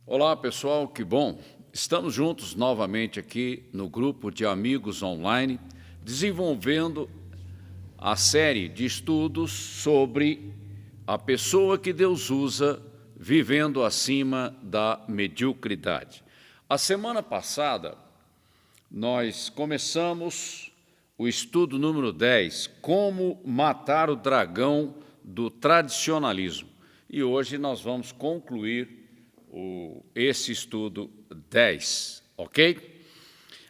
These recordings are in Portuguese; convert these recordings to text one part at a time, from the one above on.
Olá, pessoal, que bom! Estamos juntos novamente aqui no grupo de amigos online, desenvolvendo a série de estudos sobre a pessoa que Deus usa vivendo acima da mediocridade. A semana passada, nós começamos o estudo número 10, Como Matar o Dragão do Tradicionalismo. E hoje nós vamos concluir esse estudo 10, ok?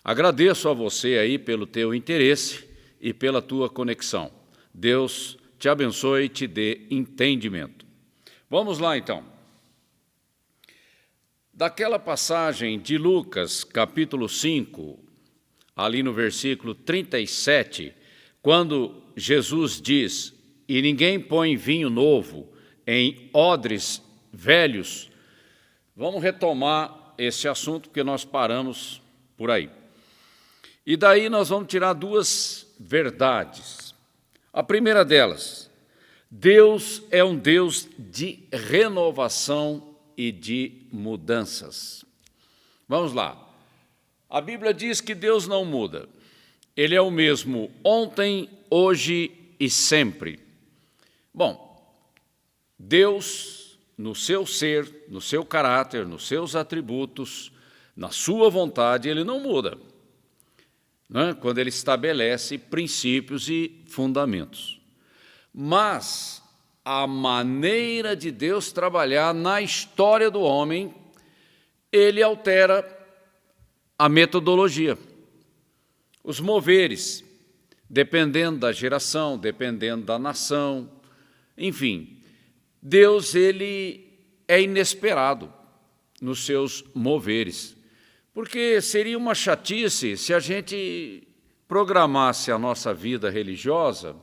Agradeço a você aí pelo teu interesse e pela tua conexão. Deus te abençoe e te dê entendimento. Vamos lá, então. Daquela passagem de Lucas, capítulo 5, ali no versículo 37, quando Jesus diz, e ninguém põe vinho novo em odres velhos, vamos retomar esse assunto, porque nós paramos por aí. E daí nós vamos tirar duas verdades. A primeira delas, Deus é um Deus de renovação e de mudanças. Vamos lá. A Bíblia diz que Deus não muda. Ele é o mesmo ontem, hoje e sempre. Bom, Deus, no seu ser, no seu caráter, nos seus atributos, na sua vontade, ele não muda, né? Quando ele estabelece princípios e fundamentos. Mas a maneira de Deus trabalhar na história do homem, ele altera a metodologia, os moveres, dependendo da geração, dependendo da nação, enfim. Deus, ele é inesperado nos seus moveres, porque seria uma chatice se a gente programasse a nossa vida religiosa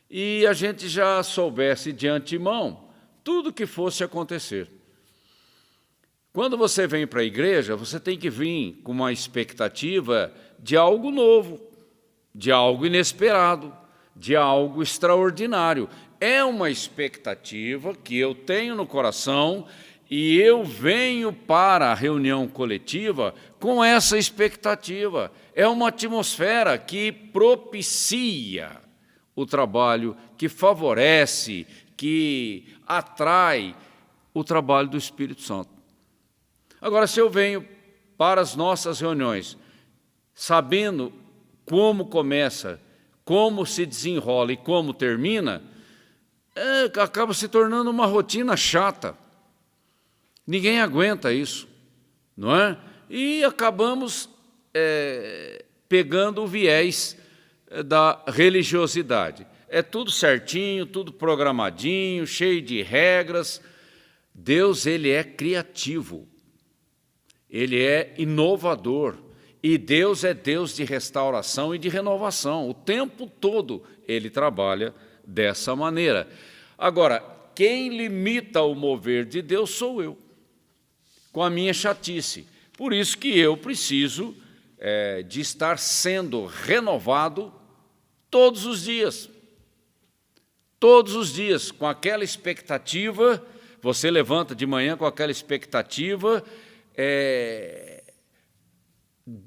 e a gente já soubesse de antemão tudo o que fosse acontecer. Quando você vem para a igreja, você tem que vir com uma expectativa de algo novo, de algo inesperado, de algo extraordinário. É uma expectativa que eu tenho no coração e eu venho para a reunião coletiva com essa expectativa. É uma atmosfera que propicia o trabalho, que favorece, que atrai o trabalho do Espírito Santo. Agora, se eu venho para as nossas reuniões sabendo como começa, como se desenrola e como termina, acaba se tornando uma rotina chata. Ninguém aguenta isso, não é? E acabamos pegando o viés da religiosidade. É tudo certinho, tudo programadinho, cheio de regras. Deus, ele é criativo, ele é inovador, e Deus é Deus de restauração e de renovação. O tempo todo ele trabalha dessa maneira. Agora, quem limita o mover de Deus sou eu, com a minha chatice. Por isso que eu preciso de estar sendo renovado todos os dias. Todos os dias, com aquela expectativa, você levanta de manhã com aquela expectativa,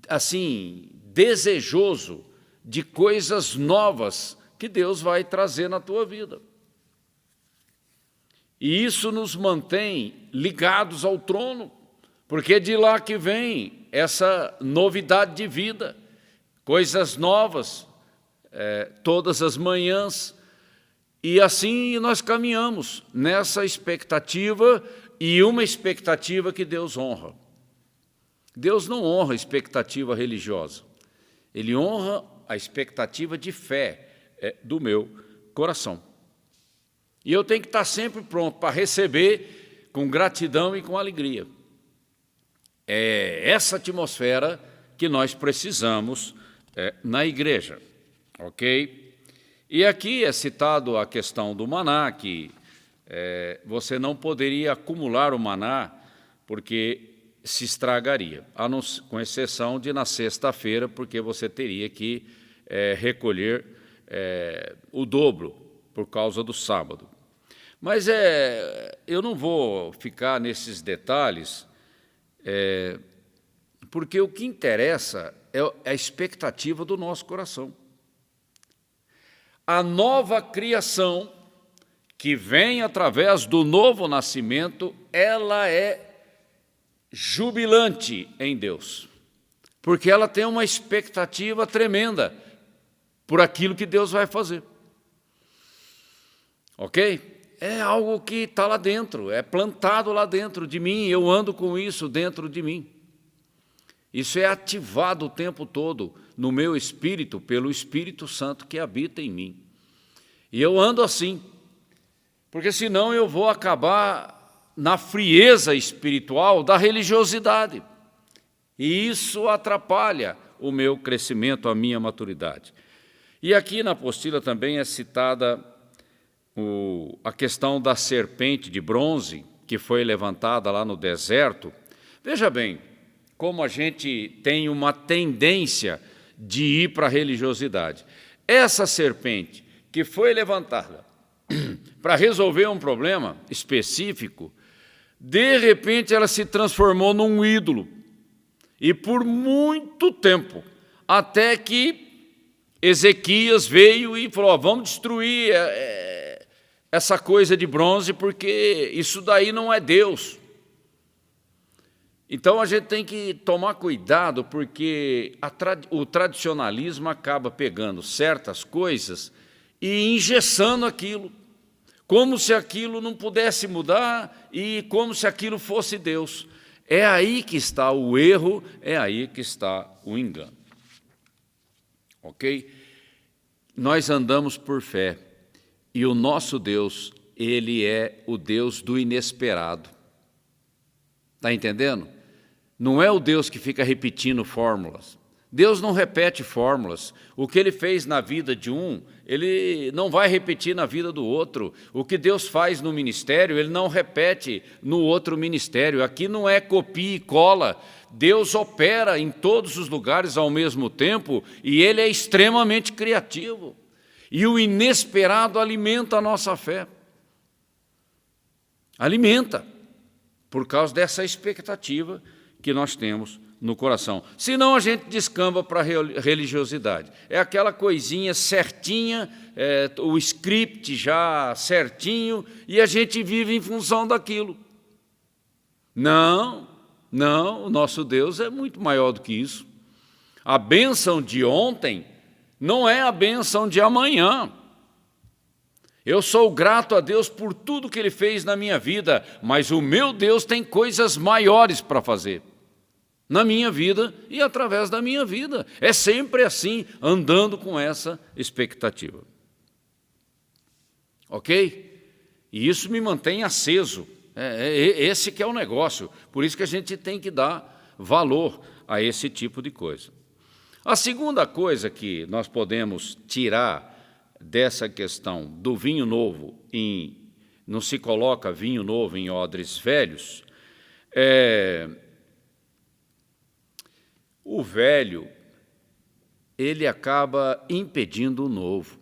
assim, desejoso de coisas novas que Deus vai trazer na tua vida. E isso nos mantém ligados ao trono, porque é de lá que vem essa novidade de vida, coisas novas, todas as manhãs, e assim nós caminhamos nessa expectativa, e uma expectativa que Deus honra. Deus não honra a expectativa religiosa, ele honra a expectativa de fé do meu coração. E eu tenho que estar sempre pronto para receber com gratidão e com alegria. É essa atmosfera que nós precisamos na igreja, ok? E aqui é citado a questão do maná, que você não poderia acumular o maná, porque se estragaria, com exceção de na sexta-feira, porque você teria que recolher o dobro por causa do sábado. Mas eu não vou ficar nesses detalhes, Porque o que interessa é a expectativa do nosso coração. A nova criação que vem através do novo nascimento, ela é jubilante em Deus, porque ela tem uma expectativa tremenda por aquilo que Deus vai fazer. Ok? É algo que está lá dentro, é plantado lá dentro de mim, eu ando com isso dentro de mim. Isso é ativado o tempo todo no meu espírito, pelo Espírito Santo que habita em mim. E eu ando assim, porque senão eu vou acabar na frieza espiritual da religiosidade. E isso atrapalha o meu crescimento, a minha maturidade. E aqui na apostila também é citada a questão da serpente de bronze, que foi levantada lá no deserto. Veja bem, como a gente tem uma tendência de ir para a religiosidade. Essa serpente que foi levantada para resolver um problema específico, de repente ela se transformou num ídolo. E por muito tempo, até que Ezequias veio e falou, vamos destruir essa coisa de bronze, porque isso daí não é Deus. Então a gente tem que tomar cuidado, porque o tradicionalismo acaba pegando certas coisas e engessando aquilo, como se aquilo não pudesse mudar e como se aquilo fosse Deus. É aí que está o erro, é aí que está o engano. Ok? Nós andamos por fé e o nosso Deus, Ele é o Deus do inesperado. Está entendendo? Não é o Deus que fica repetindo fórmulas. Deus não repete fórmulas. O que Ele fez na vida de um, Ele não vai repetir na vida do outro. O que Deus faz no ministério, Ele não repete no outro ministério. Aqui não é copia e cola. Deus opera em todos os lugares ao mesmo tempo e Ele é extremamente criativo. E o inesperado alimenta a nossa fé. Alimenta, por causa dessa expectativa que nós temos no coração. Senão a gente descamba para a religiosidade. É aquela coisinha certinha, o script já certinho, e a gente vive em função daquilo. Não, o nosso Deus é muito maior do que isso. A bênção de ontem não é a bênção de amanhã. Eu sou grato a Deus por tudo que Ele fez na minha vida, mas o meu Deus tem coisas maiores para fazer na minha vida e através da minha vida. É sempre assim, andando com essa expectativa. Ok? E isso me mantém aceso. Esse que é o negócio. Por isso que a gente tem que dar valor a esse tipo de coisa. A segunda coisa que nós podemos tirar dessa questão do vinho novo, não se coloca vinho novo em odres velhos, o velho, ele acaba impedindo o novo.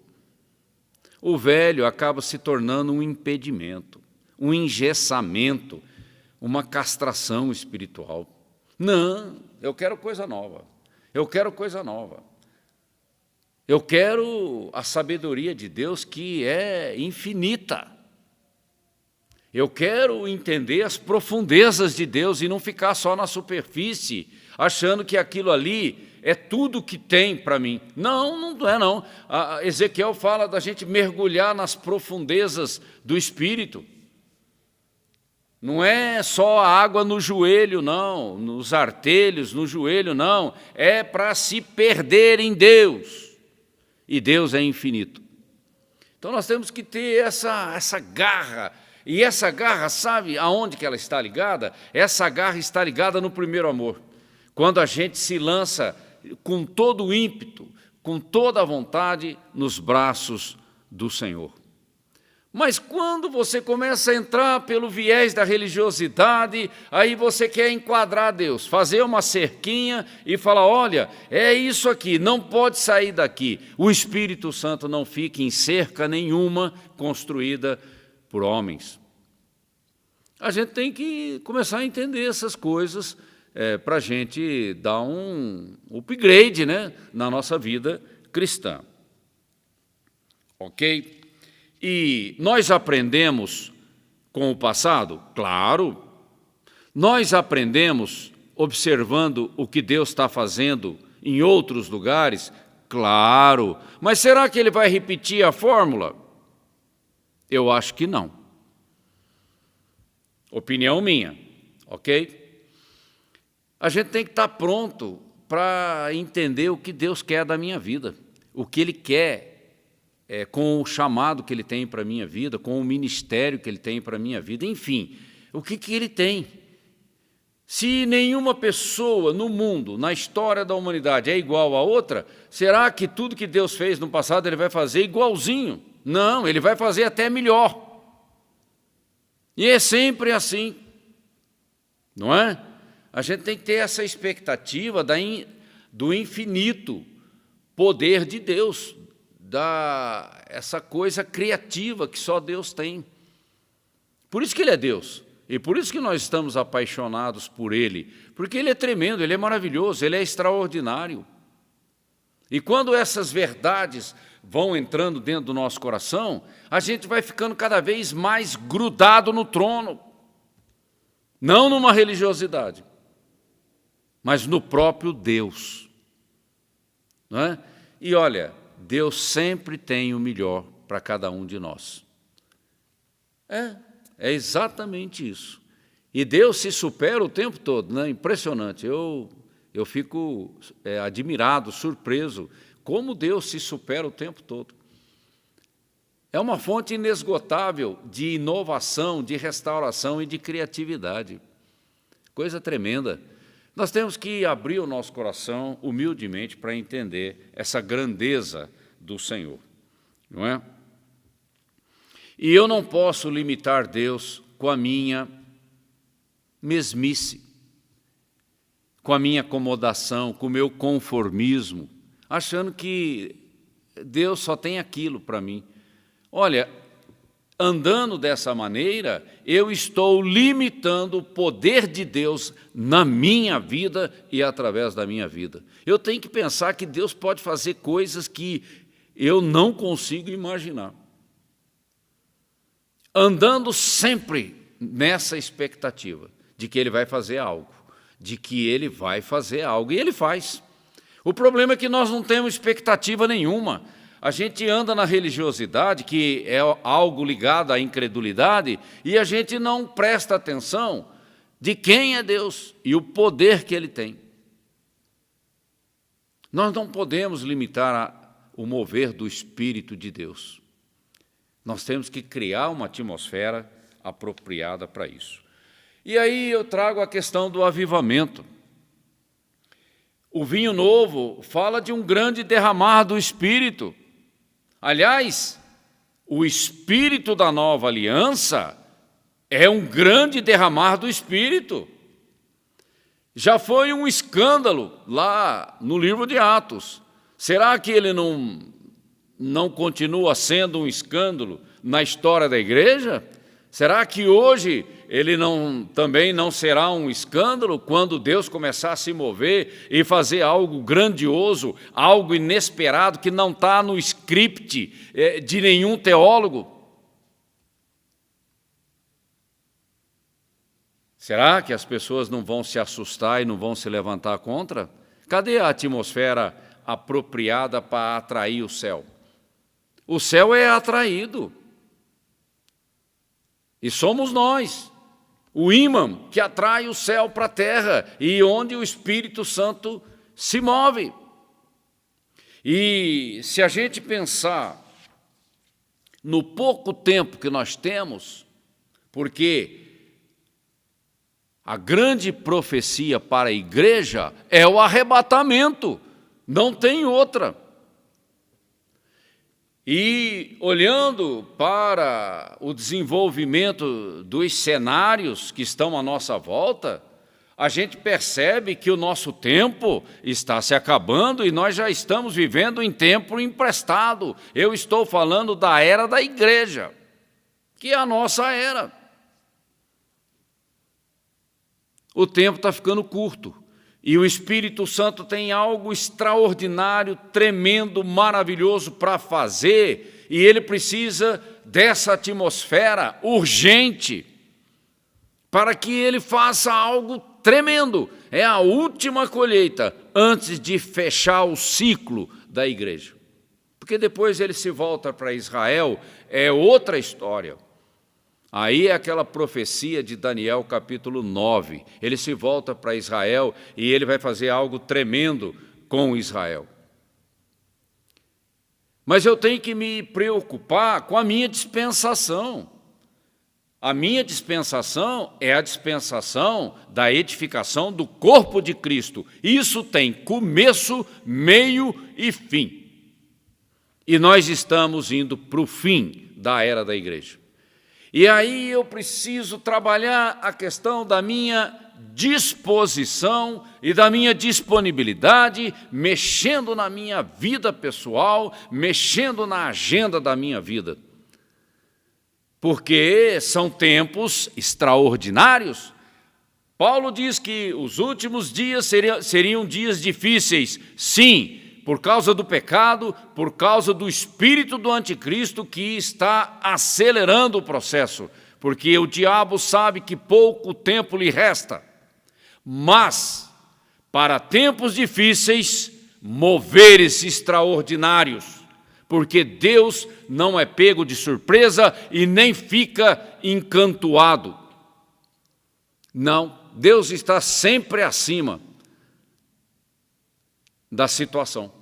O velho acaba se tornando um impedimento, um engessamento, uma castração espiritual. Não, eu quero coisa nova. Eu quero coisa nova. Eu quero a sabedoria de Deus que é infinita. Eu quero entender as profundezas de Deus e não ficar só na superfície, achando que aquilo ali é tudo que tem para mim. Não é não. Ezequiel fala da gente mergulhar nas profundezas do Espírito. Não é só a água no joelho, não, nos artelhos, no joelho, não. É para se perder em Deus. E Deus é infinito. Então nós temos que ter essa garra. E essa garra, sabe aonde que ela está ligada? Essa garra está ligada no primeiro amor. Quando a gente se lança com todo o ímpeto, com toda a vontade, nos braços do Senhor. Mas quando você começa a entrar pelo viés da religiosidade, aí você quer enquadrar Deus, fazer uma cerquinha e falar, olha, é isso aqui, não pode sair daqui. O Espírito Santo não fica em cerca nenhuma construída por homens. A gente tem que começar a entender essas coisas para a gente dar um upgrade, né, na nossa vida cristã. Ok? E nós aprendemos com o passado? Claro. Nós aprendemos observando o que Deus está fazendo em outros lugares? Claro. Mas será que Ele vai repetir a fórmula? Eu acho que não. Opinião minha, ok? A gente tem que estar pronto para entender o que Deus quer da minha vida, o que Ele quer com o chamado que Ele tem para a minha vida, com o ministério que Ele tem para a minha vida, enfim, o que Ele tem. Se nenhuma pessoa no mundo, na história da humanidade, é igual a outra, será que tudo que Deus fez no passado Ele vai fazer igualzinho? Não, Ele vai fazer até melhor. E é sempre assim, não é? A gente tem que ter essa expectativa do infinito poder de Deus, essa coisa criativa que só Deus tem. Por isso que Ele é Deus, e por isso que nós estamos apaixonados por Ele, porque Ele é tremendo, Ele é maravilhoso, Ele é extraordinário. E quando essas verdades vão entrando dentro do nosso coração, a gente vai ficando cada vez mais grudado no trono, não numa religiosidade, mas no próprio Deus. Não é? E olha, Deus sempre tem o melhor para cada um de nós. É exatamente isso. E Deus se supera o tempo todo, né? Impressionante. Eu fico admirado, surpreso, como Deus se supera o tempo todo. É uma fonte inesgotável de inovação, de restauração e de criatividade. Coisa tremenda. Nós temos que abrir o nosso coração humildemente para entender essa grandeza do Senhor, não é? E eu não posso limitar Deus com a minha mesmice, com a minha acomodação, com o meu conformismo, achando que Deus só tem aquilo para mim. Olha, andando dessa maneira, eu estou limitando o poder de Deus na minha vida e através da minha vida. Eu tenho que pensar que Deus pode fazer coisas que eu não consigo imaginar. Andando sempre nessa expectativa de que Ele vai fazer algo, de que Ele vai fazer algo, e Ele faz. O problema é que nós não temos expectativa nenhuma. A gente anda na religiosidade, que é algo ligado à incredulidade, e a gente não presta atenção de quem é Deus e o poder que Ele tem. Nós não podemos limitar o mover do Espírito de Deus. Nós temos que criar uma atmosfera apropriada para isso. E aí eu trago a questão do avivamento. O vinho novo fala de um grande derramar do Espírito. Aliás, o Espírito da nova aliança é um grande derramar do Espírito. Já foi um escândalo lá no livro de Atos. Será que ele não continua sendo um escândalo na história da igreja? Será que hoje ele também não será um escândalo quando Deus começar a se mover e fazer algo grandioso, algo inesperado que não está no script de nenhum teólogo? Será que as pessoas não vão se assustar e não vão se levantar contra? Cadê a atmosfera apropriada para atrair o céu? O céu é atraído. E somos nós, o ímã que atrai o céu para a terra e onde o Espírito Santo se move. E se a gente pensar no pouco tempo que nós temos, porque a grande profecia para a igreja é o arrebatamento, não tem outra. E olhando para o desenvolvimento dos cenários que estão à nossa volta, a gente percebe que o nosso tempo está se acabando e nós já estamos vivendo em tempo emprestado. Eu estou falando da era da igreja, que é a nossa era. O tempo está ficando curto. E o Espírito Santo tem algo extraordinário, tremendo, maravilhoso para fazer. E ele precisa dessa atmosfera urgente para que ele faça algo tremendo. É a última colheita antes de fechar o ciclo da igreja. Porque depois ele se volta para Israel, é outra história. Aí é aquela profecia de Daniel, capítulo 9. Ele se volta para Israel e ele vai fazer algo tremendo com Israel. Mas eu tenho que me preocupar com a minha dispensação. A minha dispensação é a dispensação da edificação do corpo de Cristo. Isso tem começo, meio e fim. E nós estamos indo para o fim da era da igreja. E aí eu preciso trabalhar a questão da minha disposição e da minha disponibilidade, mexendo na minha vida pessoal, mexendo na agenda da minha vida. Porque são tempos extraordinários. Paulo diz que os últimos dias seriam dias difíceis, sim, por causa do pecado, por causa do espírito do anticristo que está acelerando o processo, porque o diabo sabe que pouco tempo lhe resta. Mas, para tempos difíceis, moveres extraordinários, porque Deus não é pego de surpresa e nem fica encantuado. Não, Deus está sempre acima da situação.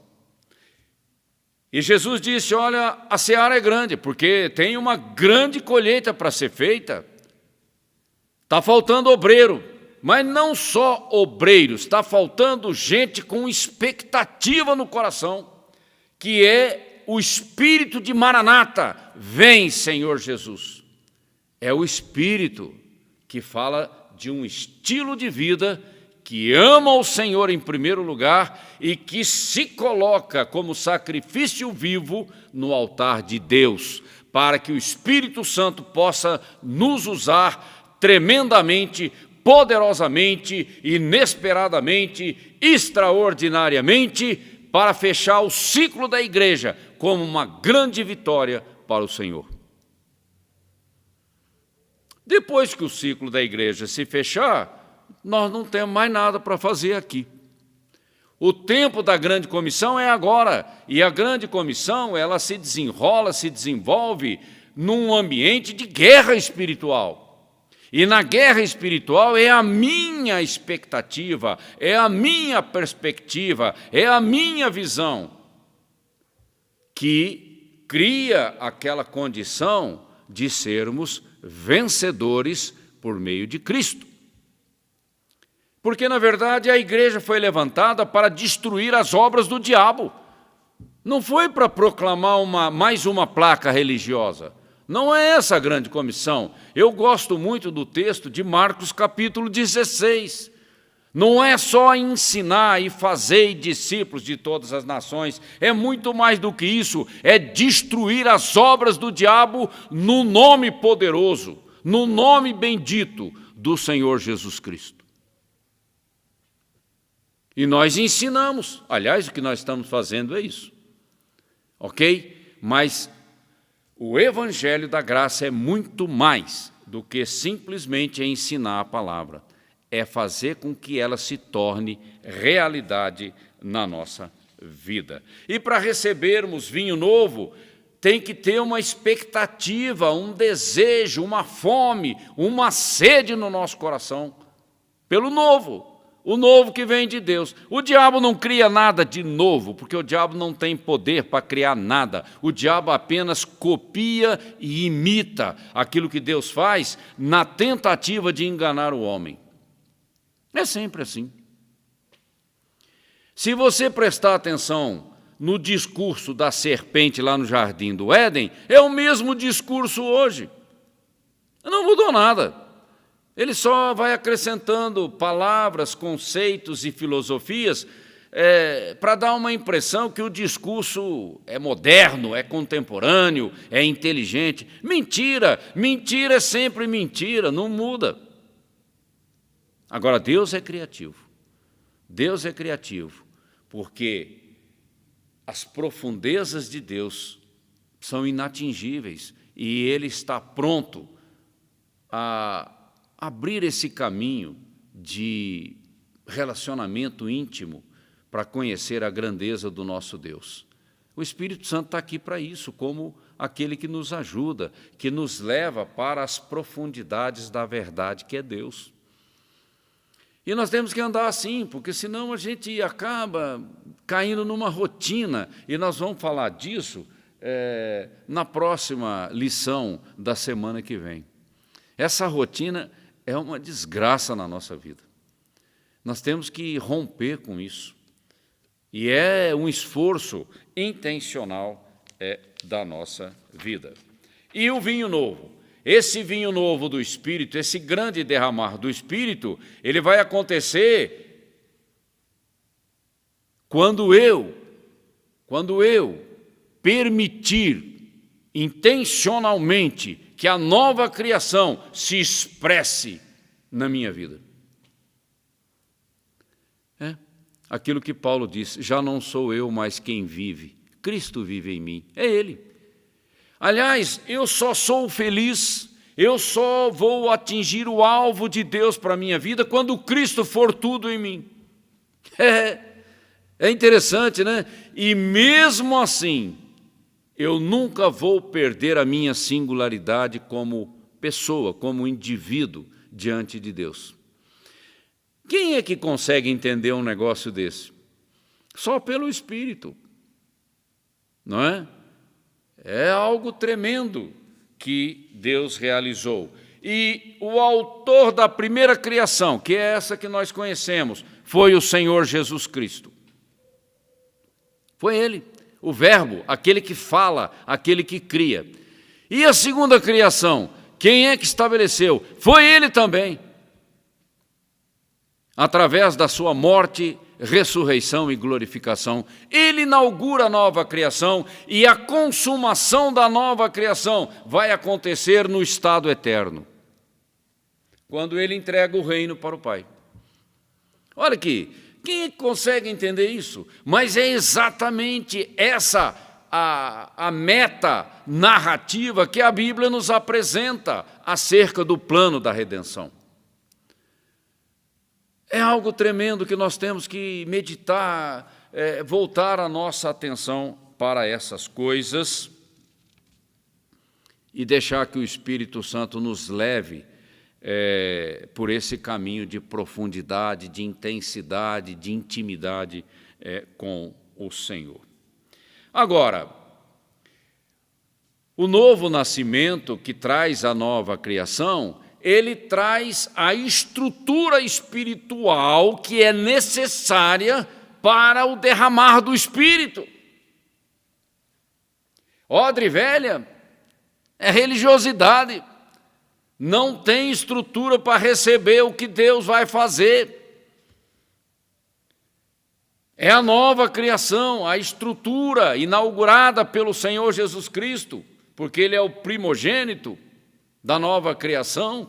E Jesus disse, olha, a seara é grande, porque tem uma grande colheita para ser feita. Está faltando obreiro, mas não só obreiros, está faltando gente com expectativa no coração, que é o espírito de Maranata, vem Senhor Jesus. É o espírito que fala de um estilo de vida que ama o Senhor em primeiro lugar e que se coloca como sacrifício vivo no altar de Deus, para que o Espírito Santo possa nos usar tremendamente, poderosamente, inesperadamente, extraordinariamente, para fechar o ciclo da igreja como uma grande vitória para o Senhor. Depois que o ciclo da igreja se fechar, nós não temos mais nada para fazer aqui. O tempo da grande comissão é agora, e a grande comissão ela se desenrola, se desenvolve num ambiente de guerra espiritual. E na guerra espiritual é a minha expectativa, é a minha perspectiva, é a minha visão que cria aquela condição de sermos vencedores por meio de Cristo. Porque, na verdade, a igreja foi levantada para destruir as obras do diabo. Não foi para proclamar mais uma placa religiosa. Não é essa a grande comissão. Eu gosto muito do texto de Marcos, capítulo 16. Não é só ensinar e fazer discípulos de todas as nações. É muito mais do que isso. É destruir as obras do diabo no nome poderoso, no nome bendito do Senhor Jesus Cristo. E nós ensinamos, aliás, o que nós estamos fazendo é isso, ok? Mas o Evangelho da Graça é muito mais do que simplesmente ensinar a palavra, é fazer com que ela se torne realidade na nossa vida. E para recebermos vinho novo, tem que ter uma expectativa, um desejo, uma fome, uma sede no nosso coração pelo novo. O novo que vem de Deus. O diabo não cria nada de novo, porque o diabo não tem poder para criar nada. O diabo apenas copia e imita aquilo que Deus faz na tentativa de enganar o homem. É sempre assim. Se você prestar atenção no discurso da serpente lá no jardim do Éden, é o mesmo discurso hoje. Não mudou nada. Ele só vai acrescentando palavras, conceitos e filosofias para dar uma impressão que o discurso é moderno, é contemporâneo, é inteligente. Mentira! Mentira é sempre mentira, não muda. Agora, Deus é criativo. Deus é criativo, porque as profundezas de Deus são inatingíveis e Ele está pronto a abrir esse caminho de relacionamento íntimo para conhecer a grandeza do nosso Deus. O Espírito Santo está aqui para isso, como aquele que nos ajuda, que nos leva para as profundidades da verdade que é Deus. E nós temos que andar assim, porque senão a gente acaba caindo numa rotina, e nós vamos falar disso na próxima lição da semana que vem. Essa rotina é uma desgraça na nossa vida. Nós temos que romper com isso. E é um esforço intencional da nossa vida. E o vinho novo? Esse vinho novo do Espírito, esse grande derramar do Espírito, ele vai acontecer quando eu permitir intencionalmente que a nova criação se expresse na minha vida. Aquilo que Paulo disse, já não sou eu mais quem vive, Cristo vive em mim, é Ele. Aliás, eu só sou feliz, eu só vou atingir o alvo de Deus para a minha vida quando Cristo for tudo em mim. É interessante, né? E mesmo assim, eu nunca vou perder a minha singularidade como pessoa, como indivíduo diante de Deus. Quem é que consegue entender um negócio desse? Só pelo Espírito, não é? É algo tremendo que Deus realizou. E o autor da primeira criação, que é essa que nós conhecemos, foi o Senhor Jesus Cristo. Foi Ele, o Verbo, aquele que fala, aquele que cria. E a segunda criação, quem é que estabeleceu? Foi Ele também. Através da sua morte, ressurreição e glorificação. Ele inaugura a nova criação e a consumação da nova criação vai acontecer no estado eterno, quando Ele entrega o reino para o Pai. Olha aqui, quem consegue entender isso? Mas é exatamente essa a meta narrativa que a Bíblia nos apresenta acerca do plano da redenção. É algo tremendo que nós temos que meditar, voltar a nossa atenção para essas coisas e deixar que o Espírito Santo nos leve por esse caminho de profundidade, de intensidade, de intimidade com o Senhor. Agora, o novo nascimento que traz a nova criação, ele traz a estrutura espiritual que é necessária para o derramar do Espírito. Odre velha é religiosidade, não tem estrutura para receber o que Deus vai fazer. É a nova criação, a estrutura inaugurada pelo Senhor Jesus Cristo, porque Ele é o primogênito da nova criação,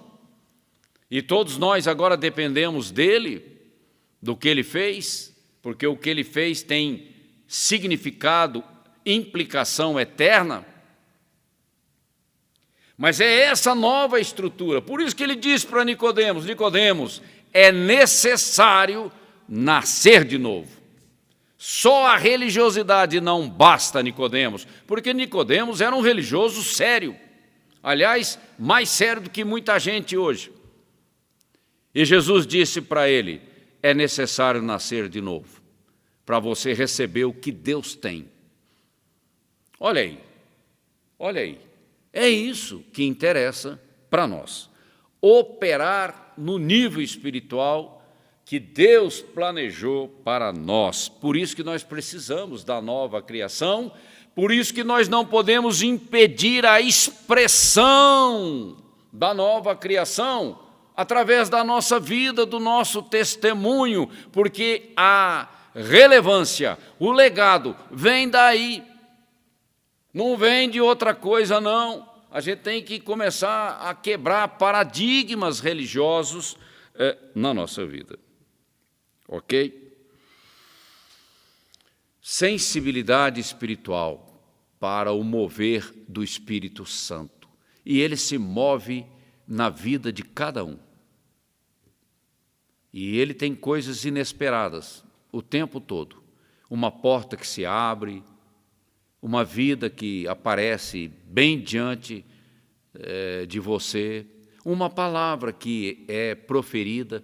e todos nós agora dependemos dEle, do que Ele fez, porque o que Ele fez tem significado, implicação eterna. Mas é essa nova estrutura, por isso que Ele diz para Nicodemos, Nicodemos, é necessário nascer de novo. Só a religiosidade não basta, Nicodemos, porque Nicodemos era um religioso sério. Aliás, mais sério do que muita gente hoje. E Jesus disse para ele, é necessário nascer de novo, para você receber o que Deus tem. Olha aí, é isso que interessa para nós. Operar no nível espiritual que Deus planejou para nós. Por isso que nós precisamos da nova criação, por isso que nós não podemos impedir a expressão da nova criação através da nossa vida, do nosso testemunho, porque a relevância, o legado vem daí, não vem de outra coisa não. A gente tem que começar a quebrar paradigmas religiosos na nossa vida. Ok? Sensibilidade espiritual para o mover do Espírito Santo. E ele se move na vida de cada um. E ele tem coisas inesperadas o tempo todo. Uma porta que se abre, uma vida que aparece bem diante de você, uma palavra que é proferida.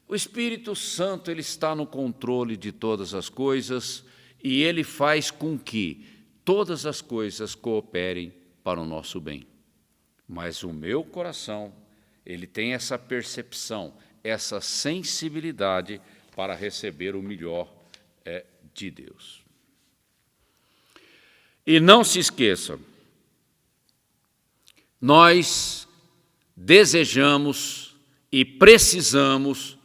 O Espírito Santo, ele está no controle de todas as coisas e ele faz com que todas as coisas cooperem para o nosso bem. Mas o meu coração, ele tem essa percepção, essa sensibilidade para receber o melhor de Deus. E não se esqueça, nós desejamos e precisamos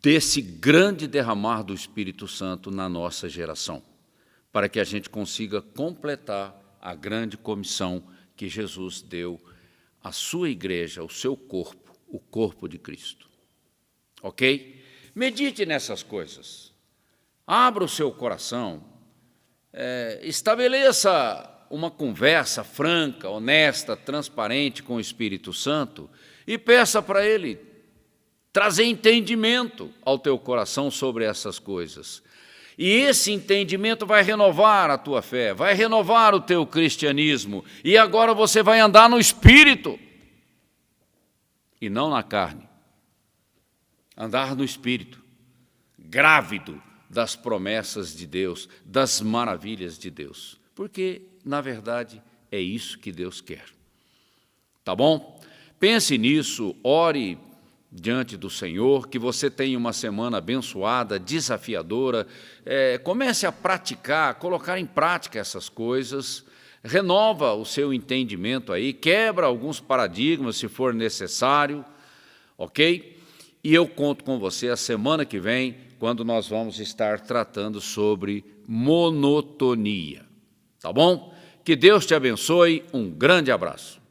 desse grande derramar do Espírito Santo na nossa geração, para que a gente consiga completar a grande comissão que Jesus deu à sua igreja, ao seu corpo, o corpo de Cristo. Ok? Medite nessas coisas. Abra o seu coração. Estabeleça uma conversa franca, honesta, transparente com o Espírito Santo e peça para Ele trazer entendimento ao teu coração sobre essas coisas. E esse entendimento vai renovar a tua fé, vai renovar o teu cristianismo. E agora você vai andar no Espírito e não na carne. Andar no Espírito, grávido das promessas de Deus, das maravilhas de Deus. Porque, na verdade, é isso que Deus quer. Tá bom? Pense nisso, ore diante do Senhor, que você tenha uma semana abençoada, desafiadora. Comece a praticar, colocar em prática essas coisas. Renova o seu entendimento aí, quebra alguns paradigmas se for necessário, ok? E eu conto com você a semana que vem, quando nós vamos estar tratando sobre monotonia. Tá bom? Que Deus te abençoe. Um grande abraço.